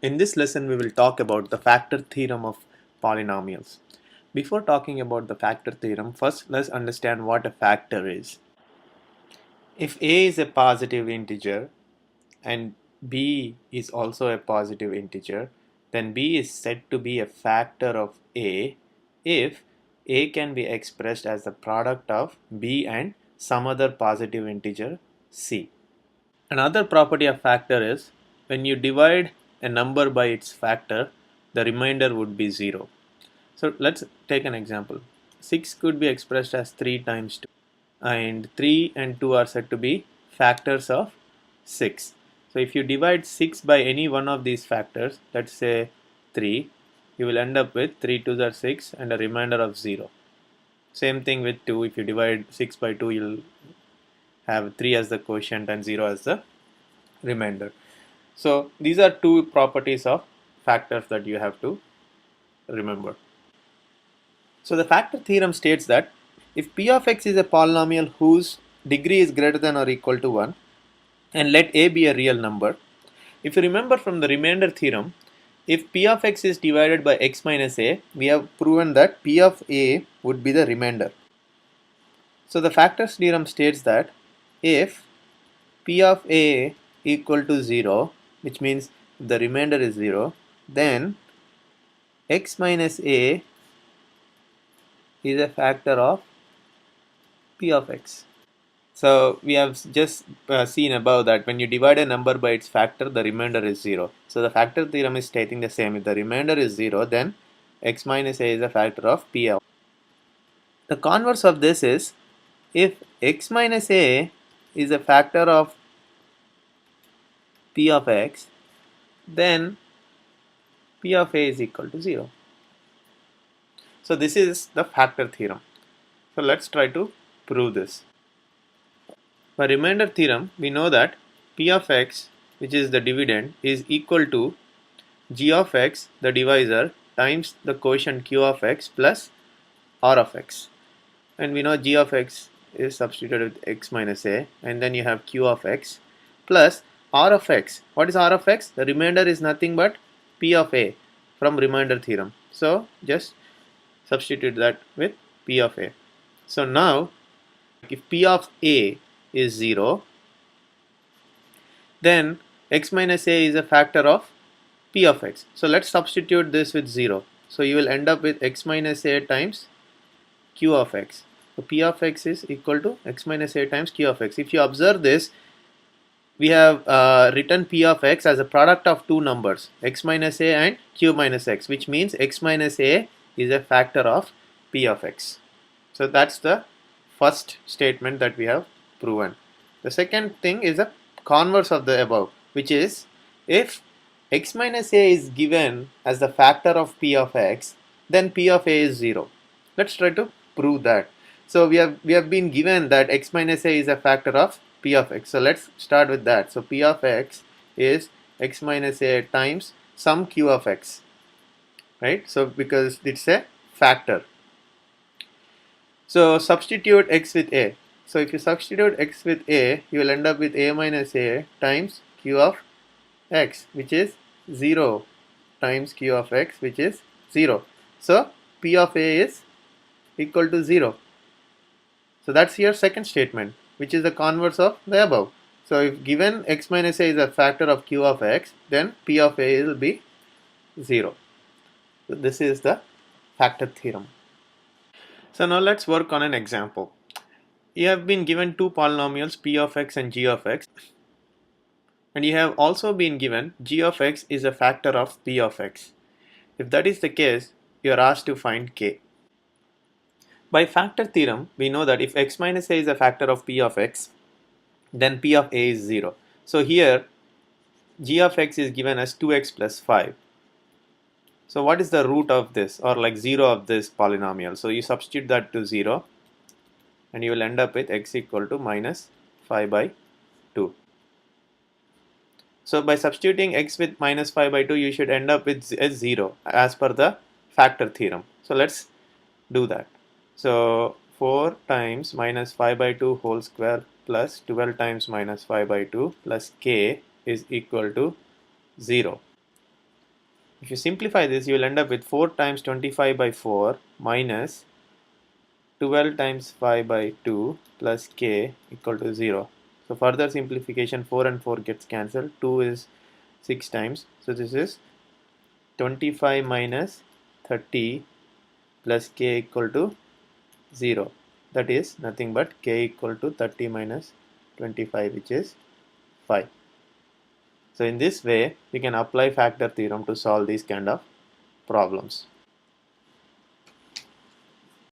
In this lesson, we will talk about the factor theorem of polynomials. Before talking about the factor theorem, first let's understand what a factor is. If a is a positive integer and b is also a positive integer, then b is said to be a factor of a if a can be expressed as the product of b and some other positive integer c. Another property of factor is when you divide a number by its factor, the remainder would be 0. So let's take an example. 6 could be expressed as 3 times 2, and 3 and 2 are said to be factors of 6. So if you divide 6 by any one of these factors, let's say 3, you will end up with 3 2s are 6 and a remainder of 0. Same thing with 2. If you divide 6 by 2, you'll have 3 as the quotient and 0 as the remainder. So these are two properties of factors that you have to remember. So the factor theorem states that if p of x is a polynomial whose degree is greater than or equal to 1, and let a be a real number, if you remember from the remainder theorem, if p of x is divided by x minus a, we have proven that p of a would be the remainder. So the factors theorem states that if p of a equal to 0, which means the remainder is 0, then x minus a is a factor of p of x. So we have just seen above that when you divide a number by its factor, the remainder is 0. So the factor theorem is stating the same. If the remainder is 0, then x minus a is a factor of p of. The converse of this is if x minus a is a factor of p of x, then p of a is equal to 0. So this is the factor theorem. So let's try to prove this. By remainder theorem, we know that p of x, which is the dividend, is equal to g of x, the divisor, times the quotient q of x plus r of x. And we know g of x is substituted with x minus a, and then you have q of x plus r of x. What is r of x? The remainder is nothing but p of a from remainder theorem. So just substitute that with p of a. So now if p of a is 0, then x minus a is a factor of p of x. So let's substitute this with 0. So you will end up with x minus a times q of x. So p of x is equal to x minus a times q of x. If you observe this, we have written p of x as a product of two numbers, x minus a and q minus x, which means x minus a is a factor of p of x. So that's the first statement that we have proven. The second thing is a converse of the above, which is if x minus a is given as the factor of p of x, then p of a is 0. Let's try to prove that. So we have been given that x minus a is a factor of p of x. So let's start with that. So p of x is x minus a times some q of x, right? So because it's a factor. So substitute x with a. So if you substitute x with a, you will end up with a minus a times q of x, which is 0, times q of x, which is 0. So p of a is equal to 0. So that's your second statement, which is the converse of the above. So if given x minus a is a factor of q of x, then p of a will be 0. So this is the factor theorem. So now let's work on an example. You have been given two polynomials p of x and g of x, and you have also been given g of x is a factor of p of x. If that is the case, you are asked to find k. By factor theorem, we know that if x minus a is a factor of p of x, then p of a is 0. So here g of x is given as 2x plus 5. So what is the root of this, or like 0 of this polynomial? So you substitute that to 0, and you will end up with x equal to minus 5 by 2. So by substituting x with minus 5 by 2, you should end up with 0 as per the factor theorem. So let's do that. So 4 times minus 5 by 2 whole square plus 12 times minus 5 by 2 plus k is equal to 0. If you simplify this, you will end up with 4 times 25 by 4 minus 12 times 5 by 2 plus k equal to 0. So further simplification, 4 and 4 gets cancelled. 2 is 6 times. So this is 25 minus 30 plus k equal to 0. That is nothing but k equal to 30 minus 25, which is 5. So in this way, we can apply factor theorem to solve these kind of problems.